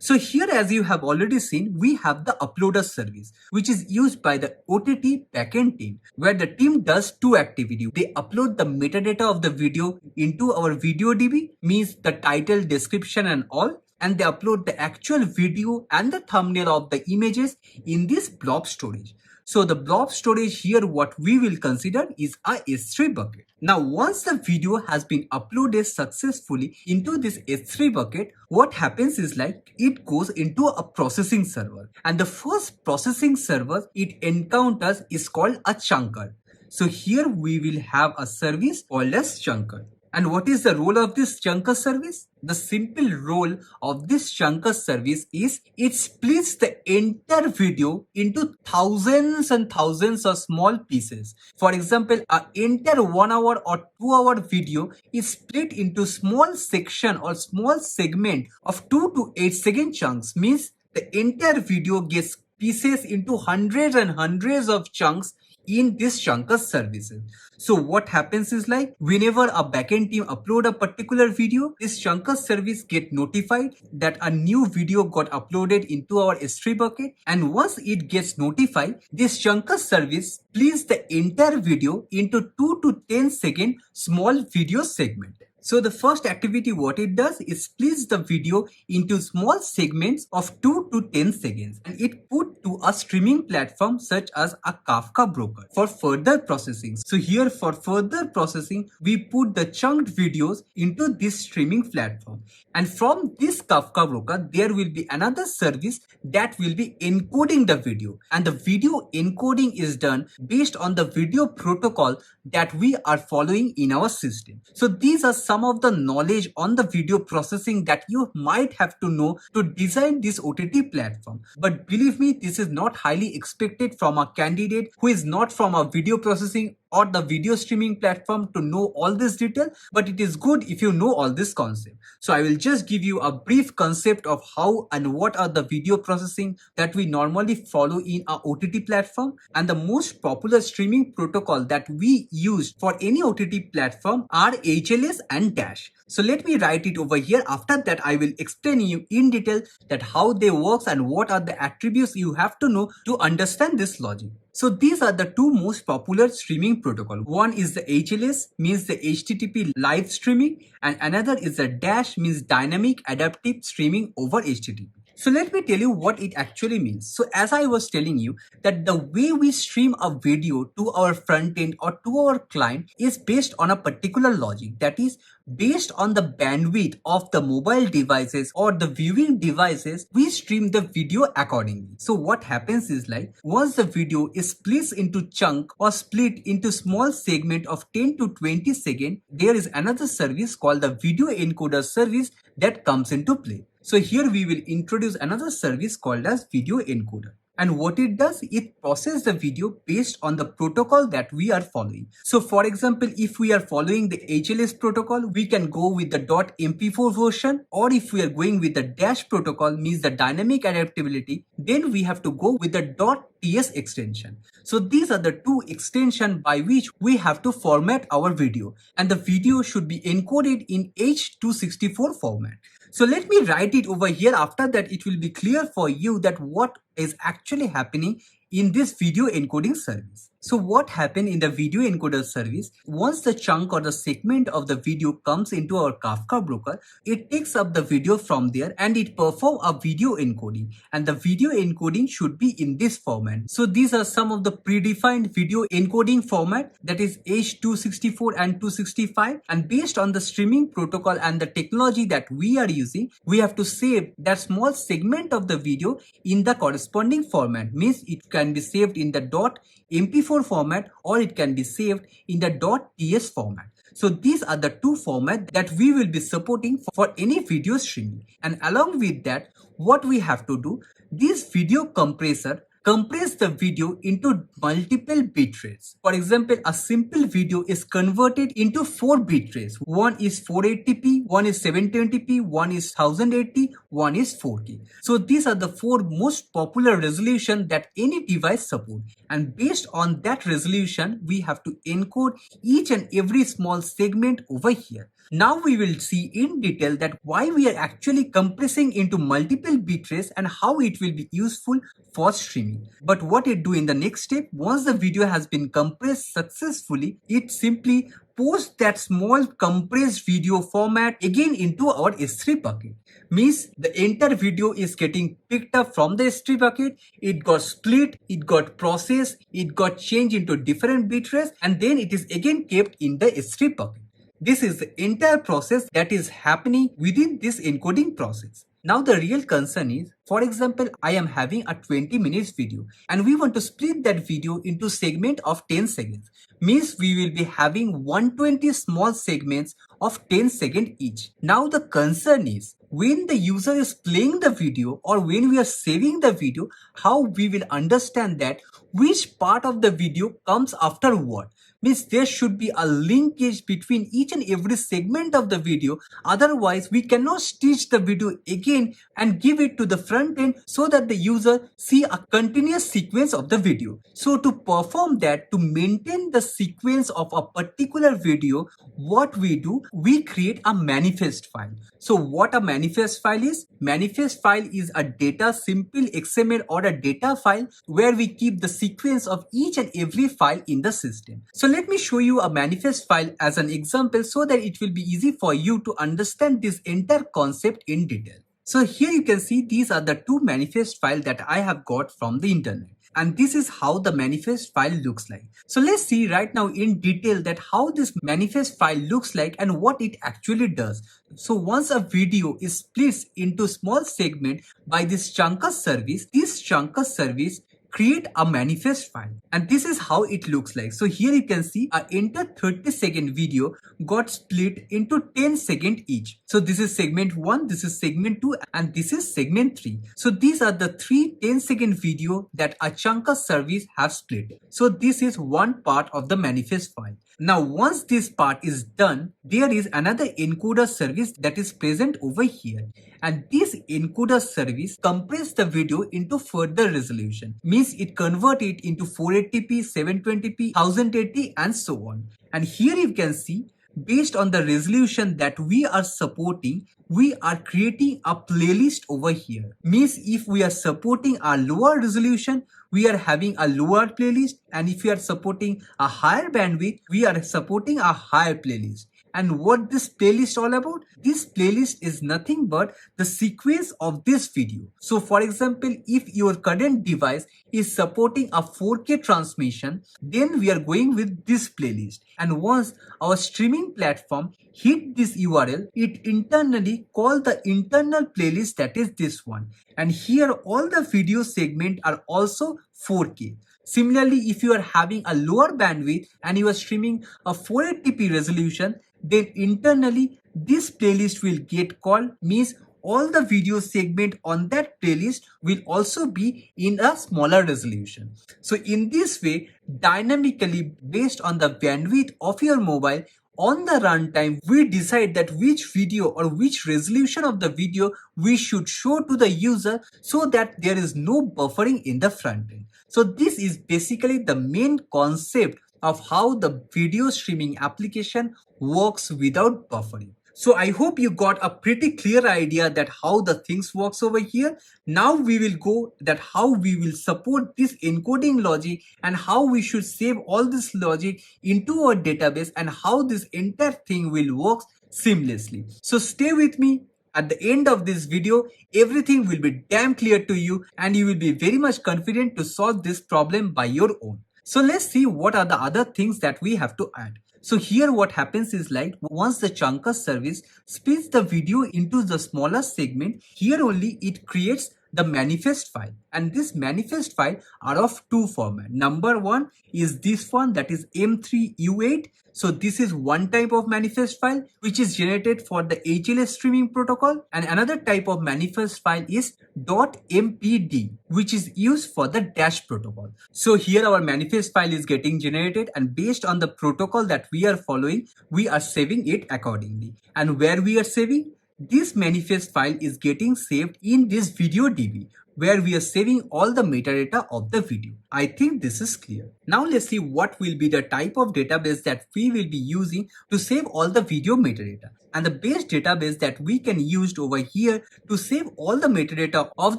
So here, as you have already seen, we have the uploader service, which is used by the OTT backend team, where the team does 2 activities. They upload the metadata of the video into our video DB, means the title, description and all, and they upload the actual video and the thumbnail of the images in this blob storage. So the blob storage here, what we will consider is a S3 bucket. Now once the video has been uploaded successfully into this S3 bucket, what happens is like it goes into a processing server, and the first processing server it encounters is called a chunker. So here we will have a service called as chunker. And what is the role of this chunker service? The simple role of this chunker service is it splits the entire video into thousands and thousands of small pieces. For example, an entire 1 hour or 2 hour video is split into small section or small segment of 2 to 8 second chunks. Means the entire video gets pieces into hundreds and hundreds of chunks in this chunker services. So what happens is like whenever a backend team upload a particular video, this chunker service get notified that a new video got uploaded into our S3 bucket, and once it gets notified, this chunker service splits the entire video into 2 to 10 second small video segment. So the first activity what it does is splits the video into small segments of 2 to 10 seconds, and it put to a streaming platform such as a Kafka broker for further processing. So here for further processing, we put the chunked videos into this streaming platform, and from this Kafka broker there will be another service that will be encoding the video, and the video encoding is done based on the video protocol that we are following in our system. So these are some of the knowledge on the video processing that you might have to know to design this OTT platform. But believe me, this is not highly expected from a candidate who is not from a video processing or the video streaming platform to know all this detail, but it is good if you know all this concept. So I will just give you a brief concept of how and what are the video processing that we normally follow in a OTT platform, and the most popular streaming protocol that we use for any OTT platform are HLS and Dash. So let me write it over here. After that, I will explain you in detail that how they works and what are the attributes you have to know to understand this logic. So these are the two most popular streaming protocol. One is the HLS, means the HTTP live streaming, and another is the Dash, means dynamic adaptive streaming over HTTP. So let me tell you what it actually means. So as I was telling you that the way we stream a video to our front end or to our client is based on a particular logic, that is based on the bandwidth of the mobile devices or the viewing devices, we stream the video accordingly. So what happens is like once the video is split into chunk or split into small segment of 10 to 20 seconds, there is another service called the video encoder service that comes into play. So here we will introduce another service called as video encoder. And what it does, it processes the video based on the protocol that we are following. So for example, if we are following the HLS protocol, we can go with the .mp4 version, or if we are going with the Dash protocol, means the dynamic adaptability, then we have to go with the .ts extension. So these are the two extensions by which we have to format our video, and the video should be encoded in H264 format. So let me write it over here. After that, it will be clear for you that what is actually happening in this video encoding service. So what happened in the video encoder service, once the chunk or the segment of the video comes into our Kafka broker, it takes up the video from there and it performs a video encoding, and the video encoding should be in this format. So these are some of the predefined video encoding format, that is H264 and 265, and based on the streaming protocol and the technology that we are using, we have to save that small segment of the video in the corresponding format. Means it can be saved in the .mp4 format, or it can be saved in the .ts format. So these are the two formats that we will be supporting for any video streaming. And along with that, what we have to do, this video compressor compress the video into multiple bit rates. For example, a simple video is converted into 4 bit rates. One is 480p, one is 720p, one is 1080, one is 4K. So these are the 4 most popular resolution that any device support. And based on that resolution, we have to encode each and every small segment over here. Now we will see in detail that why we are actually compressing into multiple bit rates and how it will be useful for streaming. But what it do in the next step, once the video has been compressed successfully, it simply post that small compressed video format again into our S3 bucket. Means the entire video is getting picked up from the S3 bucket, it got split, it got processed, it got changed into different bit rates, and then it is again kept in the S3 bucket. This is the entire process that is happening within this encoding process. Now the real concern is, for example, I am having a 20 minutes video and we want to split that video into segment of 10 seconds. Means we will be having 120 small segments of 10 seconds each. Now the concern is, when the user is playing the video or when we are saving the video, how we will understand that which part of the video comes after what. Means there should be a linkage between each and every segment of the video, otherwise we cannot stitch the video again and give it to the front end so that the user see a continuous sequence of the video. So to perform that, to maintain the sequence of a particular video, what we do, we create a manifest file. So what a manifest file is? Manifest file is a data simple XML or a data file where we keep the sequence of each and every file in the system. So let me show you a manifest file as an example so that it will be easy for you to understand this entire concept in detail. So here you can see these are the two manifest files that I have got from the internet. And this is how the manifest file looks like. So let's see right now in detail that how this manifest file looks like and what it actually does. So once a video is split into small segment by this chunker service, this chunker service create a manifest file, and this is how it looks like. So here you can see our entire 30-second video got split into 10 seconds each. So this is segment 1, this is segment 2, and this is segment 3. So these are the three 10-second video that a chunker service have split. So this is one part of the manifest file. Now once this part is done, there is another encoder service that is present over here, and this encoder service compress the video into further resolution. Means it convert it into 480p, 720p, 1080 and so on. And here you can see, based on the resolution that we are supporting, we are creating a playlist over here. Means if we are supporting a lower resolution, we are having a lower playlist, and if we are supporting a higher bandwidth, we are supporting a higher playlist. And what this playlist all about? This playlist is nothing but the sequence of this video. So for example, if your current device is supporting a 4K transmission, then we are going with this playlist. And once our streaming platform hit this URL, it internally call the internal playlist, that is this one. And here all the video segment are also 4K. Similarly, if you are having a lower bandwidth and you are streaming a 480p resolution, then internally this playlist will get called. Means all the video segment on that playlist will also be in a smaller resolution. So in this way, dynamically based on the bandwidth of your mobile, on the runtime, we decide that which video or which resolution of the video we should show to the user so that there is no buffering in the front end. So this is basically the main concept of how the video streaming application works without buffering. So I hope you got a pretty clear idea that how the things works over here. Now we will go that how we will support this encoding logic and how we should save all this logic into our database and how this entire thing will work seamlessly. So stay with me. At the end of this video, everything will be damn clear to you and you will be very much confident to solve this problem by your own. So let's see what are the other things that we have to add. So here what happens is like once the chunker service splits the video into the smaller segment, here only it creates the manifest file, and this manifest file are of two format. Number one is this one, that is M3U8. So this is one type of manifest file which is generated for the HLD streaming protocol, and another type of manifest file is .mpd which is used for the dash protocol. So here our manifest file is getting generated, and based on the protocol that we are following, we are saving it accordingly. And where we are saving? This manifest file is getting saved in this video DB, where we are saving all the metadata of the video. I think this is clear. Now let's see what will be the type of database that we will be using to save all the video metadata. And the base database that we can use over here to save all the metadata of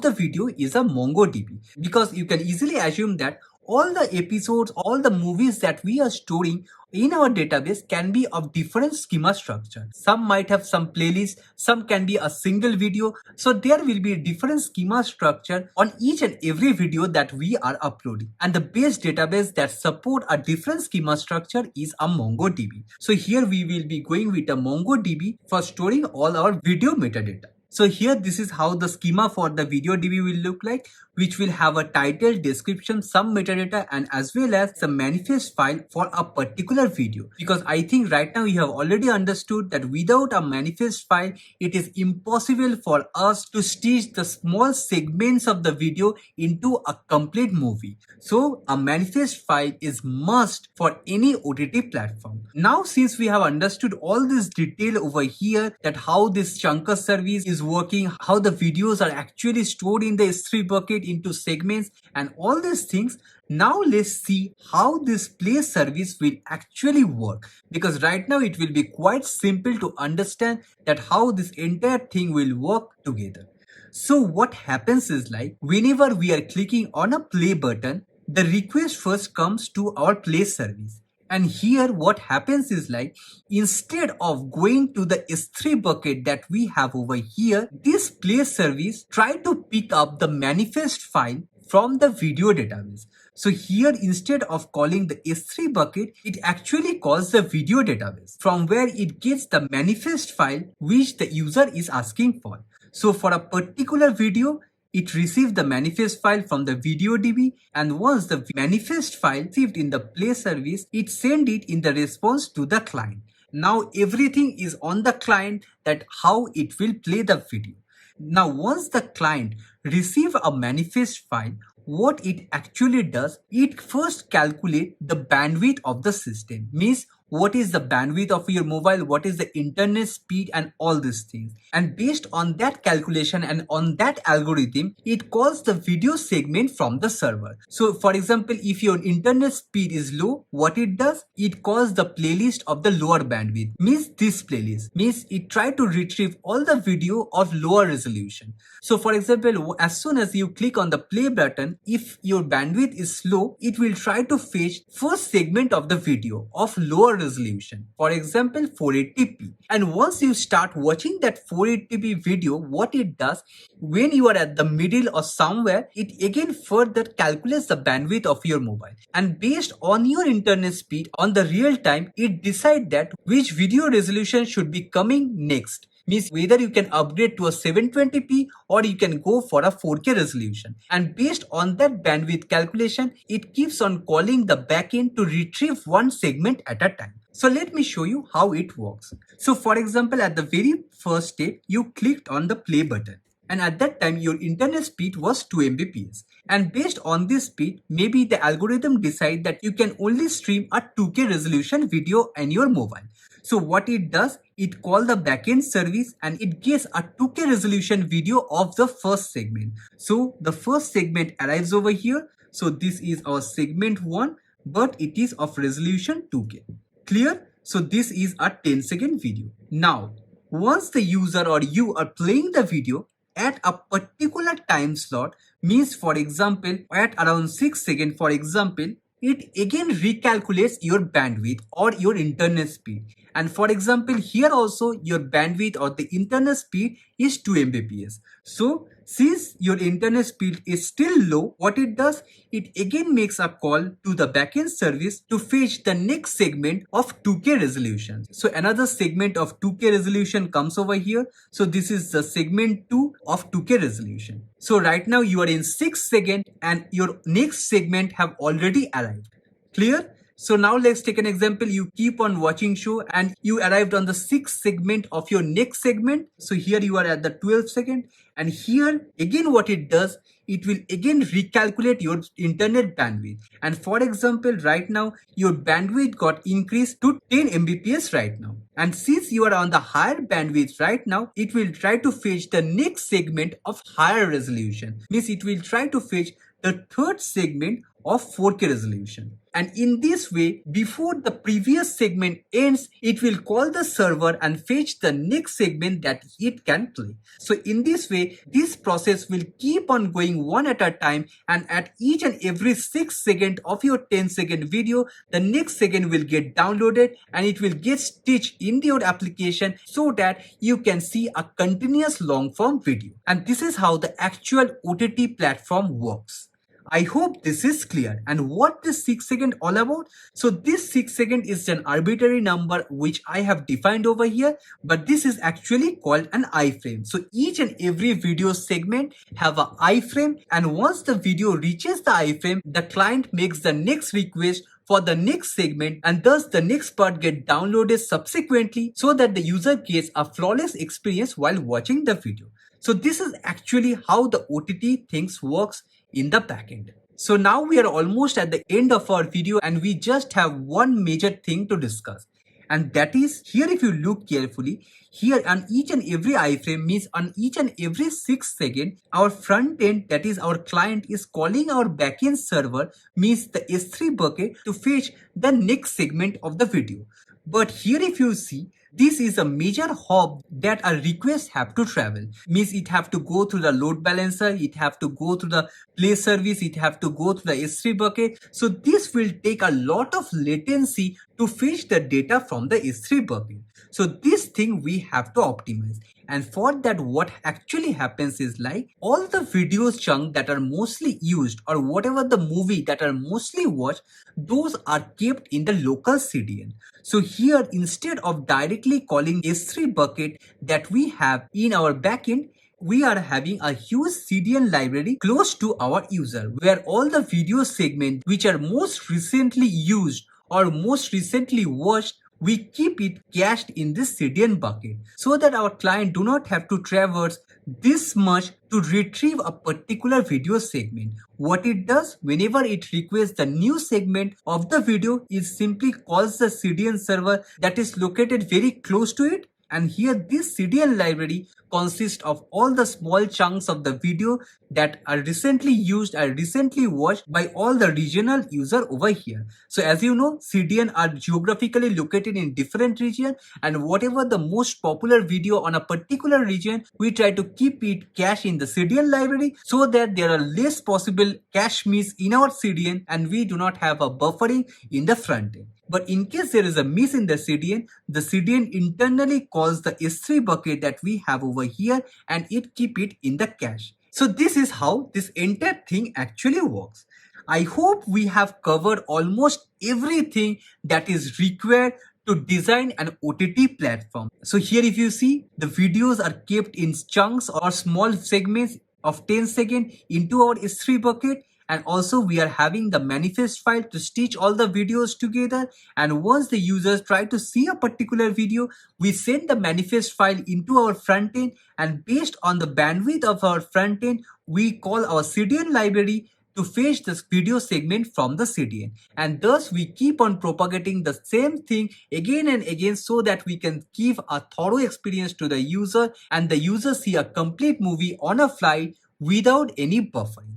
the video is a MongoDB, because you can easily assume that all the episodes, all the movies that we are storing in our database can be of different schema structure. Some might have some playlists, some can be a single video. So there will be a different schema structure on each and every video that we are uploading. And the base database that support a different schema structure is a MongoDB. So here we will be going with a MongoDB for storing all our video metadata. So here this is how the schema for the video DB will look like, which will have a title, description, some metadata, and as well as the manifest file for a particular video. Because I think right now you have already understood that without a manifest file, it is impossible for us to stitch the small segments of the video into a complete movie. So a manifest file is must for any OTT platform. Now since we have understood all this detail over here, that how this chunker service is working, how the videos are actually stored in the S3 bucket into segments and all these things, now let's see how this play service will actually work, because right now it will be quite simple to understand that how this entire thing will work together. So what happens is, like, whenever we are clicking on a play button, the request first comes to our play service. And here what happens is, like, instead of going to the S3 bucket that we have over here, this play service try to pick up the manifest file from the video database. So here instead of calling the S3 bucket, it actually calls the video database from where it gets the manifest file which the user is asking for. So for a particular video, it receives the manifest file from the video DB, and once the manifest file received in the play service, it sends it in the response to the client. Now everything is on the client, that how it will play the video. Now once the client receives a manifest file, what it actually does, it first calculates the bandwidth of the system. Means what is the bandwidth of your mobile, what is the internet speed, and all these things. And based on that calculation and on that algorithm, it calls the video segment from the server. So for example, if your internet speed is low, what it does, it calls the playlist of the lower bandwidth. Means this playlist, means it try to retrieve all the video of lower resolution. So for example, as soon as you click on the play button, if your bandwidth is slow, it will try to fetch first segment of the video of lower resolution, for example 480p. And once you start watching that 480p video, what it does, when you are at the middle or somewhere, it again further calculates the bandwidth of your mobile, and based on your internet speed on the real time, it decides that which video resolution should be coming next. Means whether you can upgrade to a 720p or you can go for a 4K resolution. And based on that bandwidth calculation, it keeps on calling the backend to retrieve one segment at a time. So let me show you how it works. So for example, at the very first step, you clicked on the play button. And at that time, your internet speed was 2 Mbps. And based on this speed, maybe the algorithm decide that you can only stream a 2K resolution video on your mobile. So what it does, it calls the backend service and it gets a 2K resolution video of the first segment. So the first segment arrives over here. So this is our segment 1, but it is of resolution 2K. Clear? So this is a 10-second video. Now, once the user or you are playing the video at a particular time slot, means for example, at around 6 seconds, for example, it again recalculates your bandwidth or your internet speed. And for example, here also your bandwidth or the internet speed is 2 Mbps. So since your internet speed is still low, what it does, it again makes a call to the backend service to fetch the next segment of 2K resolution. So another segment of 2K resolution comes over here. So this is the segment 2 of 2K resolution. So right now you are in 6 seconds and your next segment have already arrived. Clear? So now let's take an example. You keep on watching show and you arrived on the 6th segment of your next segment. So here you are at the 12th second, and here again what it does, it will again recalculate your internet bandwidth. And for example, right now your bandwidth got increased to 10 Mbps right now. And since you are on the higher bandwidth right now, it will try to fetch the next segment of higher resolution. Means it will try to fetch the third segment of 4K resolution. And in this way, before the previous segment ends, it will call the server and fetch the next segment that it can play. So in this way, this process will keep on going one at a time, and at each and every 6 seconds of your 10-second video, the next second will get downloaded and it will get stitched in your application so that you can see a continuous long form video. And this is how the actual OTT platform works. I hope this is clear. And what this 6 second all about? So this 6 second is an arbitrary number which I have defined over here, but this is actually called an iframe. So each and every video segment have a iframe, and once the video reaches the iframe, the client makes the next request for the next segment, and thus the next part get downloaded subsequently so that the user gets a flawless experience while watching the video. So this is actually how the OTT things works in the backend. So now we are almost at the end of our video, and we just have one major thing to discuss. And that is, here if you look carefully, here on each and every iframe means on each and every 6 seconds, our front end, that is our client, is calling our backend server, means the S3 bucket, to fetch the next segment of the video. But here if you see, this is a major hop that a request have to travel. Means it have to go through the load balancer, it have to go through the play service, it have to go through the S3 bucket. So this will take a lot of latency to fetch the data from the S3 bucket. So this thing we have to optimize. And for that, what actually happens is, like, all the videos chunk that are mostly used, or whatever the movie that are mostly watched, those are kept in the local CDN. So here, instead of directly calling S3 bucket that we have in our backend, we are having a huge CDN library close to our user, where all the video segments which are most recently used or most recently watched, we keep it cached in this CDN bucket so that our client do not have to traverse this much to retrieve a particular video segment. What it does, whenever it requests the new segment of the video, it simply calls the CDN server that is located very close to it. And here this CDN library consists of all the small chunks of the video that are recently used or recently watched by all the regional user over here. So as you know, CDN are geographically located in different regions, and whatever the most popular video on a particular region, we try to keep it cached in the CDN library so that there are less possible cache miss in our CDN and we do not have a buffering in the front end. But in case there is a miss in the CDN internally calls the S3 bucket that we have over here and it keep it in the cache. So this is how this entire thing actually works. I hope we have covered almost everything that is required to design an OTT platform. So here if you see, the videos are kept in chunks or small segments of 10 seconds into our S3 bucket. And also we are having the manifest file to stitch all the videos together. And once the users try to see a particular video, we send the manifest file into our front end, and based on the bandwidth of our front end, we call our CDN library to fetch this video segment from the CDN. And thus we keep on propagating the same thing again and again so that we can give a thorough experience to the user and the user see a complete movie on a flight without any buffering.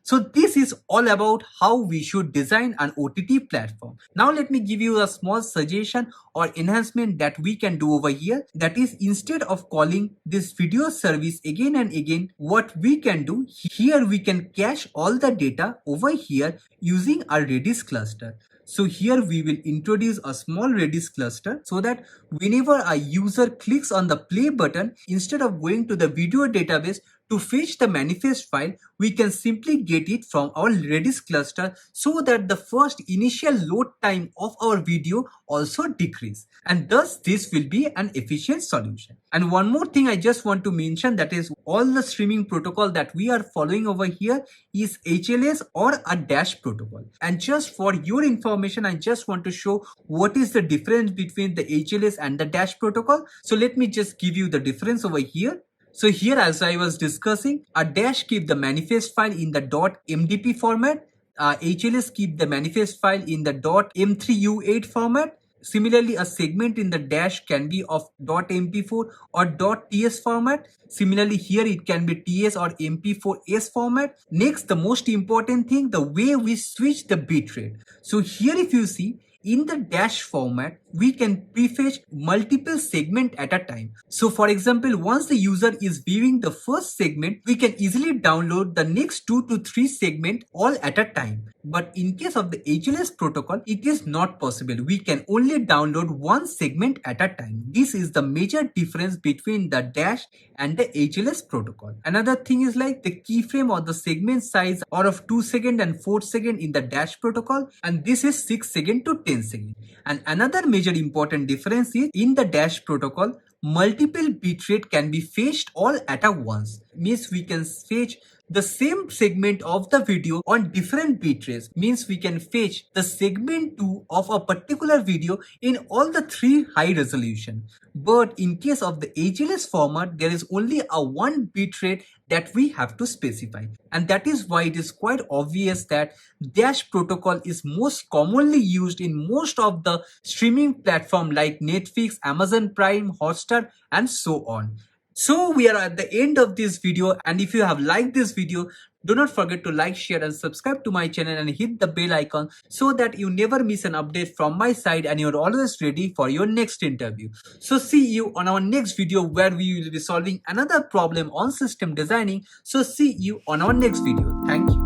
So this is all about how we should design an OTT platform. Now let me give you a small suggestion or enhancement that we can do over here. That is, instead of calling this video service again and again, what we can do here, we can cache all the data over here using our Redis cluster. So here we will introduce a small Redis cluster so that whenever a user clicks on the play button, instead of going to the video database to fetch the manifest file, we can simply get it from our Redis cluster so that the first initial load time of our video also decrease. And thus this will be an efficient solution. And one more thing I just want to mention, that is all the streaming protocol that we are following over here is HLS or a dash protocol. And just for your information, I just want to show what is the difference between the HLS and the dash protocol. So let me just give you the difference over here. So here, as I was discussing, a dash keep the manifest file in the .mdp format, HLS keep the manifest file in the .m3u8 format, Similarly, a segment in the dash can be of .mp4 or .ts format. Similarly, here it can be TS or MP4S format. Next, the most important thing, the way we switch the bitrate. So here if you see, in the dash format, we can prefetch multiple segments at a time. So for example, once the user is viewing the first segment, we can easily download the next 2 to 3 segments all at a time. But in case of the HLS protocol, it is not possible. We can only download one segment at a time. This is the major difference between the dash and the HLS protocol. Another thing is like the keyframe or the segment size are of 2 second and 4 second in the dash protocol, and this is 6 second to 10 second. And another major important difference is in the dash protocol, multiple bitrate can be fetched all at a once. Means we can fetch the same segment of the video on different bitrates. Means we can fetch the segment 2 of a particular video in all the 3 high resolution. But in case of the HLS format, there is only a 1 bitrate that we have to specify. And that is why it is quite obvious that dash protocol is most commonly used in most of the streaming platform like Netflix, Amazon Prime, Hotstar, and so on. So we are at the end of this video, and if you have liked this video, do not forget to like, share and subscribe to my channel and hit the bell icon so that you never miss an update from my side and you're always ready for your next interview. So see you on our next video where we will be solving another problem on system designing. So see you on our next video. Thank you.